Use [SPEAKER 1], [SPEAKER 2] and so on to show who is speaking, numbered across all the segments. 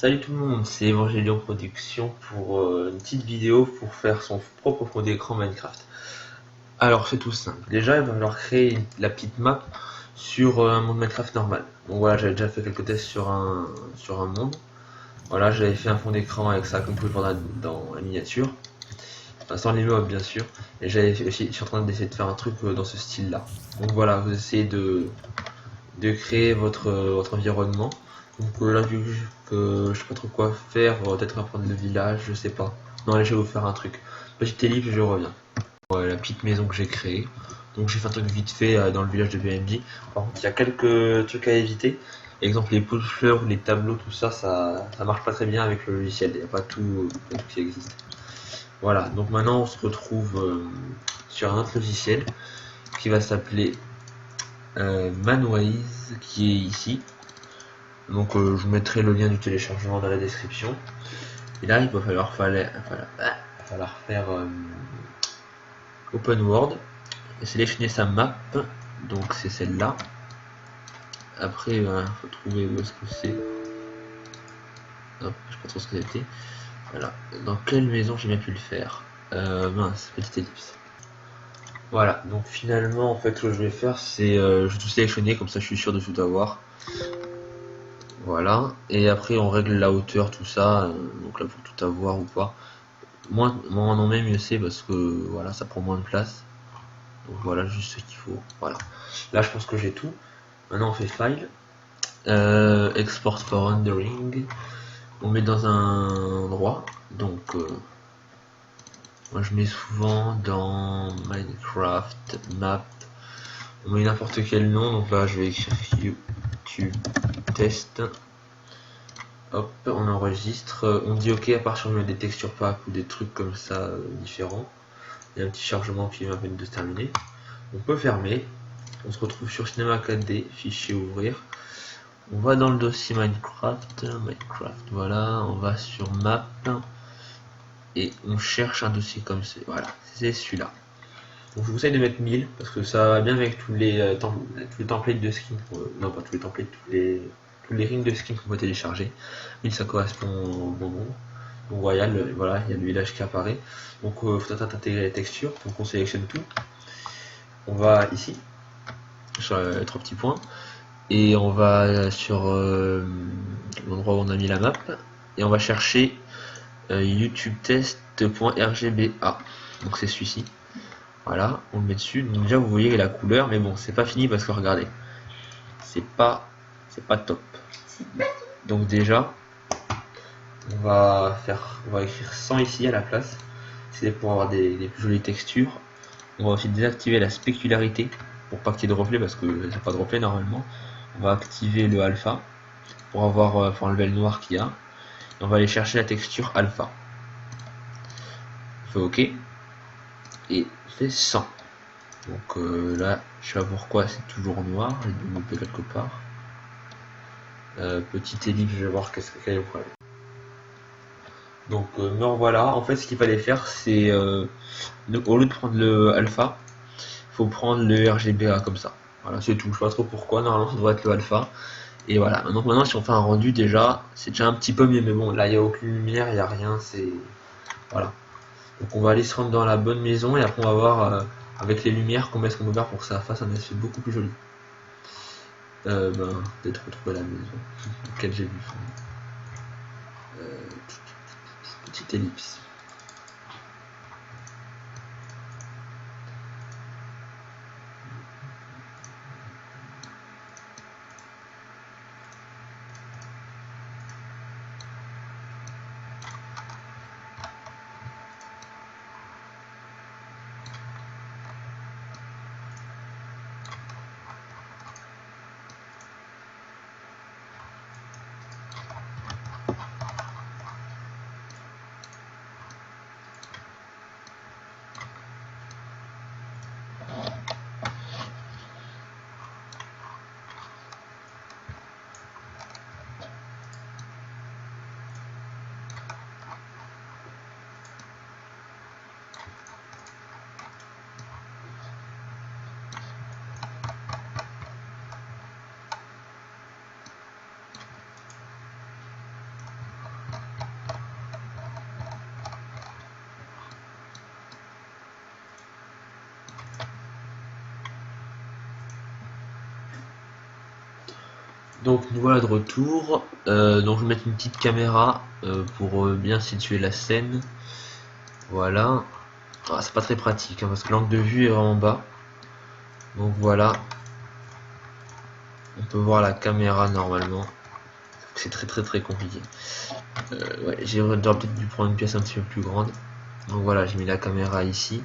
[SPEAKER 1] Salut tout le monde, c'est Evangelion Production pour une petite vidéo pour faire son propre fond d'écran Minecraft. Alors c'est tout simple, déjà il va falloir créer la petite map sur un monde Minecraft normal. Donc voilà, j'avais déjà fait quelques tests sur un monde. Voilà, j'avais fait un fond d'écran avec ça comme vous pouvez voir dans la miniature. Enfin, sans les mobs bien sûr. Et je suis en train d'essayer de faire un truc dans ce style là. Donc voilà, vous essayez de créer votre environnement. Donc là, vu que je sais pas trop quoi faire, peut-être apprendre le village, je sais pas. Non, allez, je vais vous faire un truc. Petite ellipse, je reviens. Ouais, la petite maison que j'ai créée. Donc j'ai fait un truc vite fait dans le village de BMJ. Par contre, il y a quelques trucs à éviter. Exemple, les pots de fleurs, les tableaux, tout ça, ça marche pas très bien avec le logiciel. Il n'y a pas tout qui existe. Voilà, donc maintenant on se retrouve sur un autre logiciel qui va s'appeler Manwise, qui est ici. Donc je vous mettrai le lien du téléchargement dans la description. Et là il va falloir faire Open World et sélectionner sa map. Donc c'est celle-là. Après il faut trouver où est-ce que c'est. Hop, je sais pas trop ce que c'était. Voilà. Dans quelle maison j'ai bien pu le faire. Mince, petite ellipse. Voilà, donc finalement en fait ce que je vais faire c'est je vais tout sélectionner comme ça je suis sûr de tout avoir. Voilà, et après on règle la hauteur, tout ça, donc là pour tout avoir ou pas. Moins on en met mieux c'est parce que voilà ça prend moins de place. Donc voilà juste ce qu'il faut. Voilà. Là je pense que j'ai tout. Maintenant on fait file. Export for rendering. On met dans un endroit. Donc moi je mets souvent dans Minecraft map. On met n'importe quel nom, donc là je vais écrire YouTube test. Hop, on enregistre, on dit ok à part si on met des textures pack ou des trucs comme ça différents. Il y a un petit chargement qui vient de se terminer. On peut fermer. On se retrouve sur Cinema 4D, fichier ouvrir. On va dans le dossier Minecraft, voilà, on va sur map et on cherche un dossier comme c'est, voilà, c'est celui-là. Donc je vous conseille de mettre 1000 parce que ça va bien avec tous les templates de skin, non pas tous les templates, tous les rings de skin qu'on peut télécharger. 1000 ça correspond au bon nombre. Donc voilà, il y a le village qui apparaît. Donc il faut intégrer les textures, donc on sélectionne tout. On va ici, sur les trois petits points, et on va sur l'endroit où on a mis la map, et on va chercher YouTube test.rgba. Donc c'est celui-ci. Voilà, on le met dessus. Donc déjà vous voyez la couleur, mais bon, c'est pas fini parce que regardez, c'est pas top. Donc déjà, on va écrire 100 ici à la place. C'est pour avoir des plus jolies textures. On va aussi désactiver la spécularité pour pas qu'il y ait de reflet parce que n'y a pas de reflet normalement. On va activer le alpha pour avoir pour enlever le noir qu'il y a. Et on va aller chercher la texture alpha. On fait OK et on fait 100. Donc là, je sais pas pourquoi c'est toujours noir, j'ai dû me louper quelque part. Petite ellipse, je vais voir quel est le problème. Donc me revoilà. En fait, ce qu'il fallait faire, c'est au lieu de prendre le alpha, il faut prendre le RGBA comme ça. Voilà, c'est tout. Je sais pas trop pourquoi. Normalement, ça doit être le alpha. Et voilà. Donc maintenant, si on fait un rendu, déjà, c'est déjà un petit peu mieux. Mais bon, là, il n'y a aucune lumière, il n'y a rien. C'est voilà. Donc on va aller se rendre dans la bonne maison et après on va voir avec les lumières combien est-ce qu'on peut faire pour que ça fasse un aspect beaucoup plus joli. Peut-être retrouver la maison laquelle j'ai vu. Petite ellipse. Donc nous voilà de retour. Donc je vais mettre une petite caméra pour bien situer la scène. Voilà. Ah, c'est pas très pratique hein, parce que l'angle de vue est vraiment bas. Donc voilà. On peut voir la caméra normalement. C'est très compliqué. Ouais, j'aurais peut-être dû prendre une pièce un petit peu plus grande. Donc voilà, j'ai mis la caméra ici.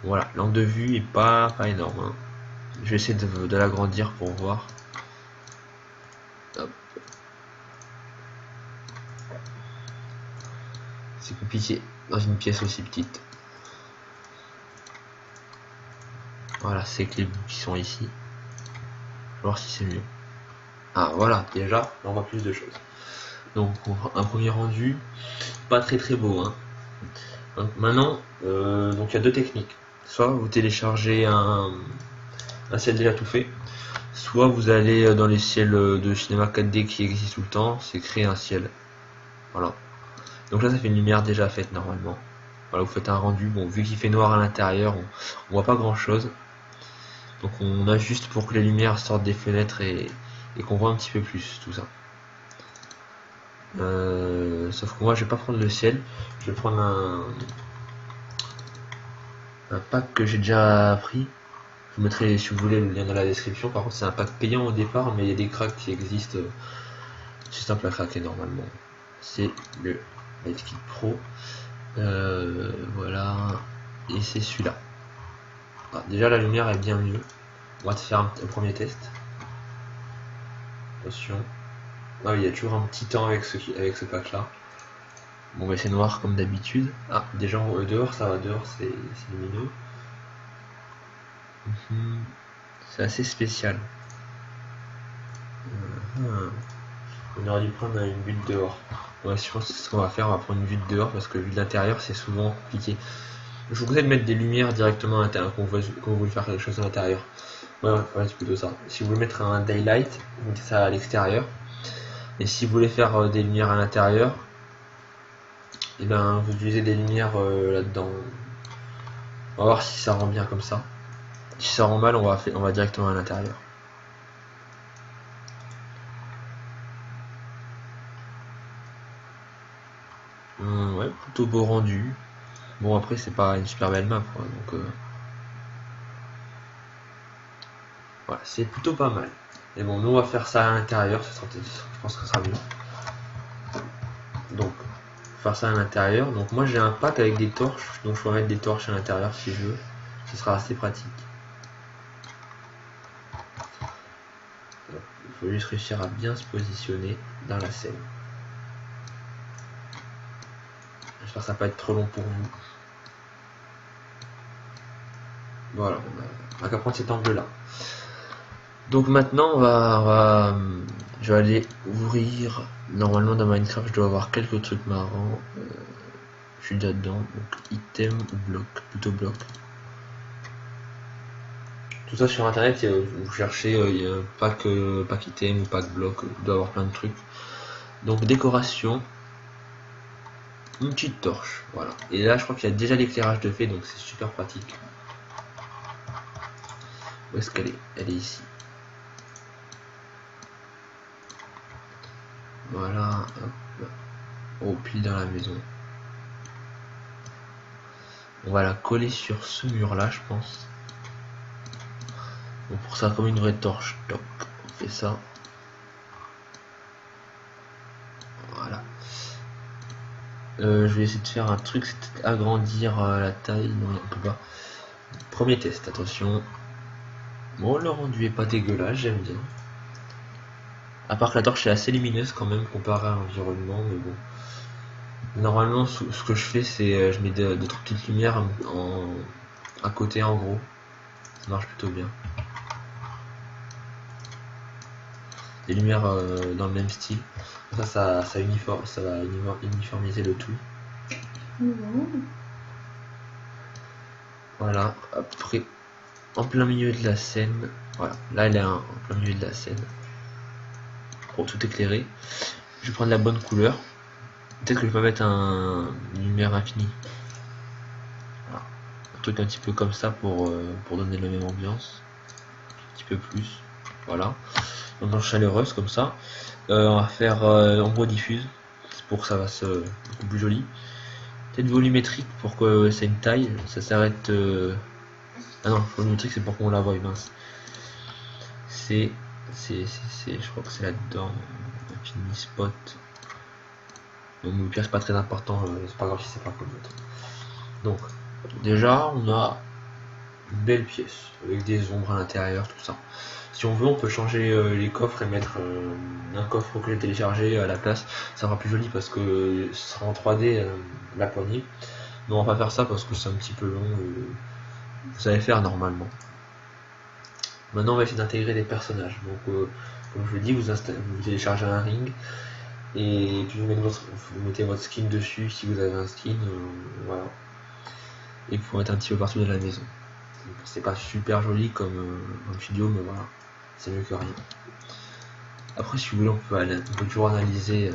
[SPEAKER 1] Voilà, l'angle de vue est pas énorme. Hein. Je vais essayer de l'agrandir pour voir. C'est compliqué dans une pièce aussi petite. Voilà, c'est que les bouts qui sont ici. Je vais voir si c'est mieux. Ah voilà, déjà, on voit plus de choses. Donc un premier rendu, pas très beau. Hein. Donc, maintenant, donc il y a deux techniques. Soit vous téléchargez un ciel déjà tout fait, soit vous allez dans les ciels de cinéma 4D qui existent tout le temps, c'est créer un ciel. Voilà. Donc là ça fait une lumière déjà faite normalement. Voilà, vous faites un rendu. Bon, vu qu'il fait noir à l'intérieur, on voit pas grand chose. Donc on ajuste pour que les lumières sortent des fenêtres et qu'on voit un petit peu plus tout ça. Sauf que moi je vais pas prendre le ciel, je vais prendre un pack que j'ai déjà pris. Je vous mettrai si vous voulez le lien dans la description. Par contre c'est un pack payant au départ, mais il y a des cracks qui existent. C'est simple à craquer normalement. C'est le Lightkit Pro. Voilà. Et c'est celui-là. Ah, déjà la lumière est bien mieux. On va te faire un premier test. Attention. Ah oui, il y a toujours un petit temps avec ce pack là. Bon bah c'est noir comme d'habitude. Ah déjà dehors ça va, dehors c'est lumineux. C'est assez spécial. On aurait dû prendre une vue de dehors. Ouais, je pense que c'est ce qu'on va faire, on va prendre une vue de dehors parce que vue de l'intérieur c'est souvent compliqué. Je vous conseille de mettre des lumières directement à l'intérieur quand vous voulez faire quelque chose à l'intérieur. Ouais, c'est plutôt ça. Si vous voulez mettre un daylight, vous mettez ça à l'extérieur. Et si vous voulez faire des lumières à l'intérieur, et ben vous utilisez des lumières là-dedans. On va voir si ça rend bien comme ça. Si ça rend mal, on va directement à l'intérieur. Ouais, plutôt beau rendu. Bon après c'est pas une super belle map quoi, donc voilà, c'est plutôt pas mal. Et bon, nous on va faire ça à l'intérieur, je pense que ça sera mieux. Donc faire ça à l'intérieur. Donc moi j'ai un pack avec des torches, donc je peux mettre des torches à l'intérieur si je veux. Ce sera assez pratique. Il faut juste réussir à bien se positionner dans la scène. J'espère que ça va pas être trop long pour vous. Voilà, on n'a qu'à prendre cet angle là. Donc maintenant je vais aller ouvrir. Normalement dans Minecraft je dois avoir quelques trucs marrants. Je suis déjà dedans. Donc item ou bloc, plutôt bloc. Tout ça sur internet, vous cherchez il y a pack item ou pack bloc, il doit avoir plein de trucs. Donc décoration, une petite torche, voilà. Et là je crois qu'il y a déjà l'éclairage de fait, donc c'est super pratique. Où est-ce qu'elle est? Elle est ici. Voilà, hop. Oh, pile dans la maison. On va la coller sur ce mur là je pense. Donc pour ça comme une vraie torche, toc, on fait ça. Voilà. Je vais essayer de faire un truc, c'est agrandir la taille, non on peut pas. Premier test, attention. Bon le rendu est pas dégueulasse, j'aime bien. À part que la torche est assez lumineuse quand même comparé à l'environnement, mais bon. Normalement ce que je fais c'est je mets deux petites lumières à côté en gros. Ça marche plutôt bien. Des lumières dans le même style. Ça va uniformiser le tout. Voilà, après en plein milieu de la scène. Voilà, là elle est en plein milieu de la scène. Pour tout éclairer. Je vais prendre la bonne couleur. Peut-être que je vais mettre une lumière infinie. Voilà. Un truc un petit peu comme ça pour donner la même ambiance. Un petit peu plus. Voilà, dans chaleureuse comme ça. On va faire ombre diffuse, c'est pour que ça fasse beaucoup plus joli. Peut-être volumétrique pour que c'est une taille, ça s'arrête. Ah non, volumétrique c'est pour qu'on la voie, mince. Je crois que c'est là-dedans. Infini spot. Donc le pire c'est pas très important, c'est pas grave si c'est pas comme l'autre. Donc déjà on a une belle pièce avec des ombres à l'intérieur, tout ça. Si on veut on peut changer les coffres et mettre un coffre que j'ai téléchargé à la place, ça sera plus joli parce que ce sera en 3D la poignée. Mais on va pas faire ça parce que c'est un petit peu long, vous savez faire normalement. Maintenant on va essayer d'intégrer des personnages. Donc comme je vous dis, vous téléchargez un ring et puis vous mettez votre skin dessus si vous avez un skin, voilà. Et vous pouvez mettre un petit peu partout dans la maison. C'est pas super joli comme vidéo, mais voilà, c'est mieux que rien. Après si vous voulez on peut toujours analyser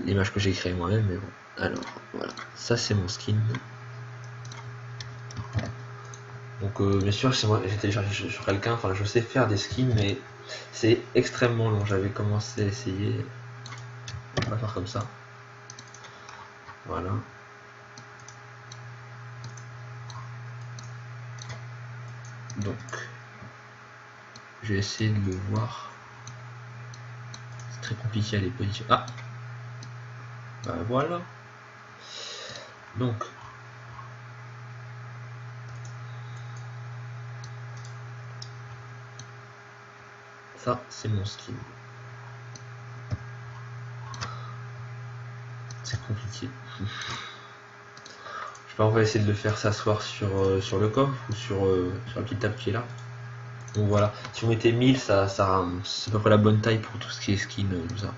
[SPEAKER 1] l'image que j'ai créée moi-même, mais bon. Alors voilà, ça c'est mon skin. Donc bien sûr j'ai téléchargé sur quelqu'un, enfin je sais faire des skins mais c'est extrêmement long. J'avais commencé à essayer. On va faire comme ça. Voilà. Donc je vais essayer de le voir. C'est très compliqué à les positionner. Ah bah voilà. Donc ça c'est mon skin. C'est compliqué. Je sais pas, on va essayer de le faire s'asseoir sur le coffre ou sur la petite table qui est là. Donc voilà, si vous mettez 1000, ça c'est à peu près la bonne taille pour tout ce qui est skin, tout ça.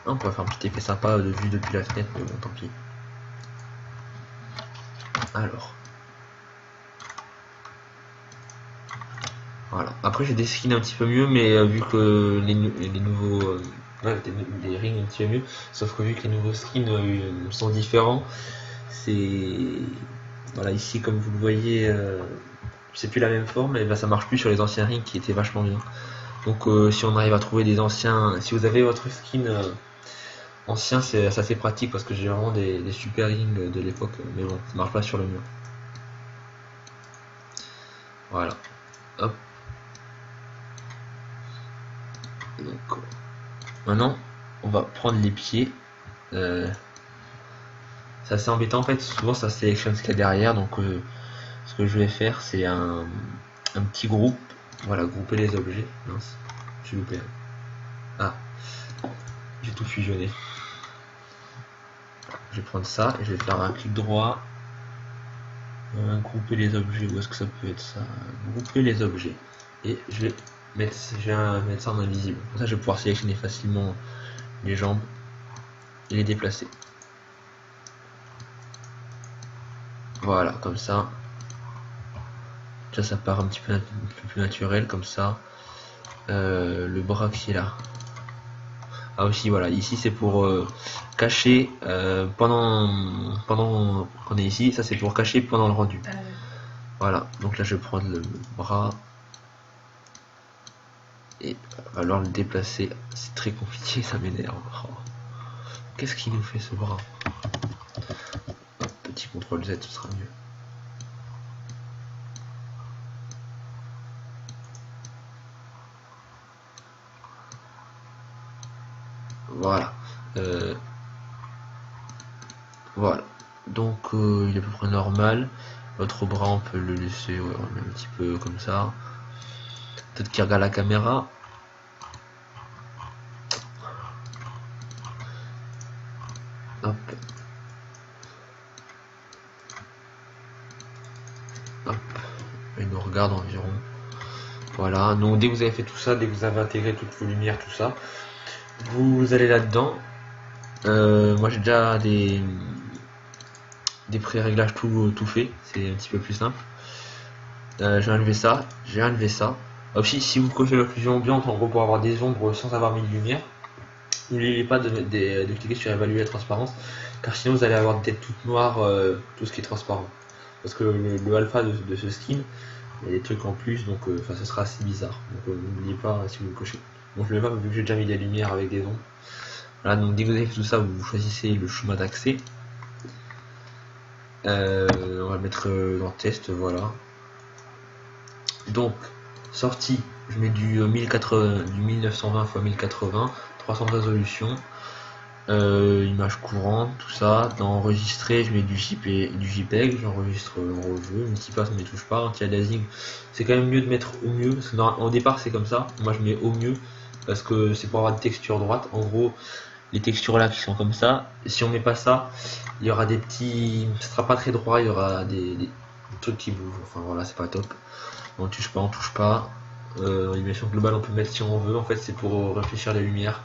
[SPEAKER 1] On pourrait faire un petit effet sympa de vue depuis la fenêtre, mais bon, tant pis. Alors. Voilà. Après, j'ai des skins un petit peu mieux, mais vu que les nouveaux. Des rings un petit peu mieux, sauf que vu que les nouveaux skins sont différents, c'est. Voilà, ici, comme vous le voyez, c'est plus la même forme, et ben ça marche plus sur les anciens rings qui étaient vachement bien. Donc, si on arrive à trouver des anciens. Si vous avez votre skin. Ancien, c'est assez pratique parce que j'ai vraiment des super rings de l'époque, mais bon, ça marche pas sur le mur. Voilà. Hop. Donc, maintenant, on va prendre les pieds. C'est assez embêtant en fait, souvent ça sélectionne ce qu'il y a derrière, donc ce que je vais faire c'est un petit groupe. Voilà, grouper les objets. Mince, s'il vous plaît. Ah, j'ai tout fusionné. Je vais prendre ça et je vais faire un clic droit. Grouper les objets, où est-ce que ça peut être ça? Grouper les objets. Et je vais mettre ça en invisible. Comme ça je vais pouvoir sélectionner facilement les jambes et les déplacer. Voilà, comme ça. Ça part un petit peu plus naturel, comme ça. Le bras qui est là. Ah aussi voilà, ici c'est pour cacher pendant qu'on est ici, ça c'est pour cacher pendant le rendu. Voilà, donc là je vais prendre le bras et alors le déplacer, c'est très compliqué, ça m'énerve. Oh. Qu'est-ce qui nous fait ce bras? Petit contrôle Z, ce sera mieux. Voilà. Voilà. Donc il est à peu près normal. Votre bras on peut le laisser un petit peu comme ça. Peut-être qu'il regarde la caméra. Hop. Hop. Il nous regarde environ. Voilà. Donc dès que vous avez fait tout ça, dès que vous avez intégré toutes vos lumières, tout ça, vous allez là-dedans. Moi j'ai déjà des pré-réglages tout fait. C'est un petit peu plus simple. J'ai enlevé ça. Aussi, si vous cochez l'occlusion ambiante, en gros pour avoir des ombres sans avoir mis de lumière, n'oubliez pas de cliquer sur évaluer la transparence, car sinon vous allez avoir des têtes toutes noires, tout ce qui est transparent. parce que le alpha de ce skin, il y a des trucs en plus, donc ça sera assez bizarre. Donc n'oubliez pas si vous le cochez. Donc je ne vais pas, vu que j'ai déjà mis des lumières avec des ombres. Voilà, donc dès que vous avez fait tout ça, vous choisissez le chemin d'accès. On va mettre dans test, voilà. Donc, sortie, je mets du 1920 x 1080, 300 de résolution, image courante, tout ça. Dans enregistrer, je mets du JPEG, j'enregistre en revue, multipass, on ne touche pas. Anti-aliasing, c'est quand même mieux de mettre au mieux, parce que au départ c'est comme ça, moi je mets au mieux, parce que c'est pour avoir des textures droites. En gros, les textures là qui sont comme ça, et si on met pas ça, il y aura des petits, ce sera pas très droit, il y aura des trucs qui bougent, enfin voilà, c'est pas top. On touche pas, on touche pas. Animation globale, on peut mettre si on veut. En fait, c'est pour réfléchir les lumières.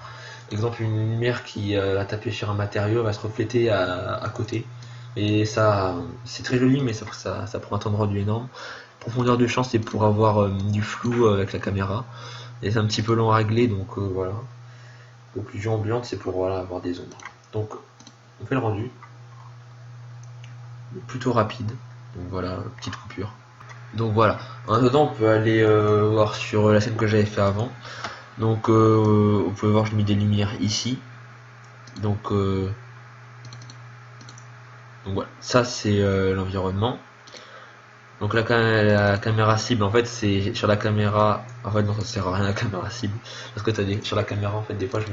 [SPEAKER 1] Exemple, une lumière qui a tapé sur un matériau va se refléter à côté. Et ça, c'est très joli, mais ça prend un temps de rendu énorme. Profondeur de champ, c'est pour avoir du flou avec la caméra. Et c'est un petit peu long à régler, donc voilà. Occlusion ambiante, c'est pour voilà, avoir des ombres. Donc, on fait le rendu. Plutôt rapide. Donc voilà, petite coupure. Donc voilà, en attendant on peut aller voir sur la scène que j'avais fait avant. Donc vous pouvez voir, je mets des lumières ici. Donc voilà, ça c'est l'environnement. Donc la caméra cible, en fait c'est sur la caméra. En fait non, ça sert à rien la caméra cible, parce que sur la caméra en fait des fois je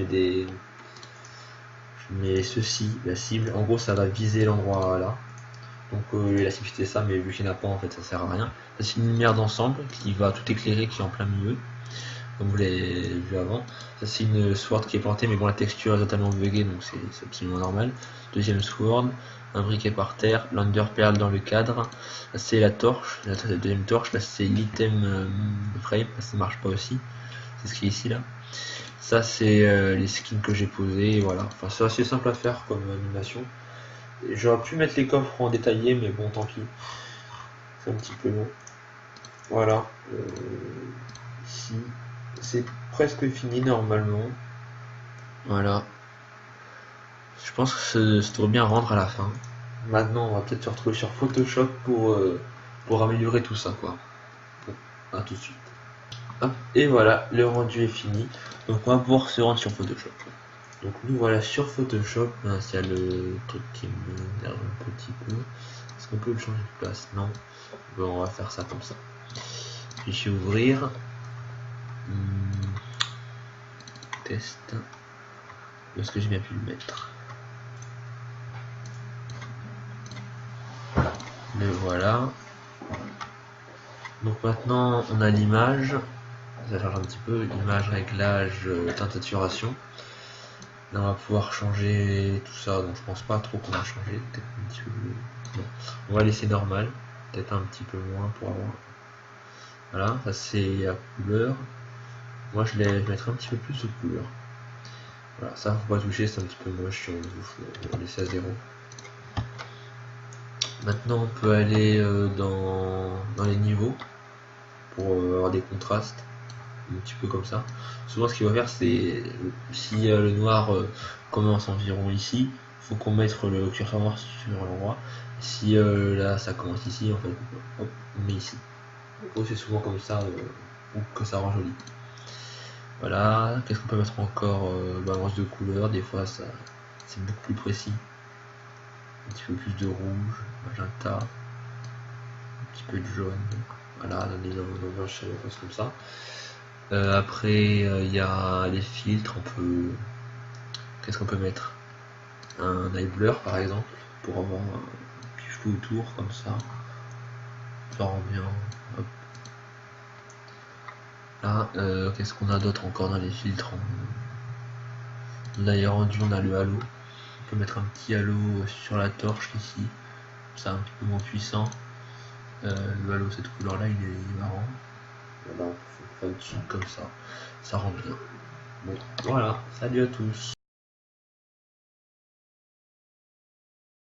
[SPEAKER 1] mets ceci, la cible. En gros ça va viser l'endroit là. Donc la cible c'était ça, mais vu qu'il n'y en a pas en fait ça sert à rien. Ça c'est une lumière d'ensemble qui va tout éclairer, qui est en plein milieu, comme vous l'avez vu avant. Ça c'est une sword qui est plantée, mais bon la texture est totalement buggée, donc c'est absolument normal. Deuxième sword, un briquet par terre, l'underpearl dans le cadre. Là c'est la torche, la deuxième torche. Là c'est l'item frame, ça marche pas aussi. C'est ce qui est ici là. Ça c'est les skins que j'ai posés, voilà. Enfin c'est assez simple à faire comme animation. J'aurais pu mettre les coffres en détaillé, mais bon, tant pis. C'est un petit peu long. Voilà. Ici, c'est presque fini normalement. Voilà. Je pense que ça devrait bien rendre à la fin. Maintenant, on va peut-être se retrouver sur Photoshop pour améliorer tout ça, quoi. Bon, à tout de suite. Hop, et voilà, le rendu est fini. Donc, on va pouvoir se rendre sur Photoshop. Donc nous voilà sur Photoshop, il y a le truc qui m'énerve un petit peu. Est-ce qu'on peut le changer de place? Non. Bon, on va faire ça comme ça. Fichier ouvrir. Test. Où est-ce que j'ai bien pu le mettre? Le voilà. Donc maintenant on a l'image. Ça change un petit peu. Image, réglage, teinte, saturation. Là on va pouvoir changer tout ça, donc je pense pas trop qu'on va changer, peut-être un petit peu bleu. Non. On va laisser normal, peut-être un petit peu moins pour avoir. Voilà, ça c'est la couleur. Moi je mettrai un petit peu plus de couleur. Voilà, ça faut pas toucher, c'est un petit peu moche si on va laisser à 0. Maintenant on peut aller dans les niveaux pour avoir des contrastes. Un petit peu comme ça. Souvent ce qu'il va faire c'est si le noir commence environ ici, faut qu'on mette le curseur noir sur l'endroit. Si là ça commence ici, en fait, hop, on met ici. Donc c'est souvent comme ça ou que ça rend joli. Voilà, qu'est-ce qu'on peut mettre encore? Balance de couleurs, des fois ça c'est beaucoup plus précis. Un petit peu plus de rouge, magenta, un petit peu de jaune. Voilà, donner une ambiance chaleureuse comme ça. Après il y a les filtres, on peut. Qu'est-ce qu'on peut mettre? Un eye blur par exemple, pour avoir un petit flou autour comme ça. Ça rend bien. Hop. Là, qu'est-ce qu'on a d'autre encore dans les filtres? On a les rendus, on a le halo. On peut mettre un petit halo sur la torche ici. C'est un petit peu moins puissant. Le halo, cette couleur là, il est marrant. Voilà, on fait un petit comme ça. Ça rend bien. Bon, voilà, salut à tous.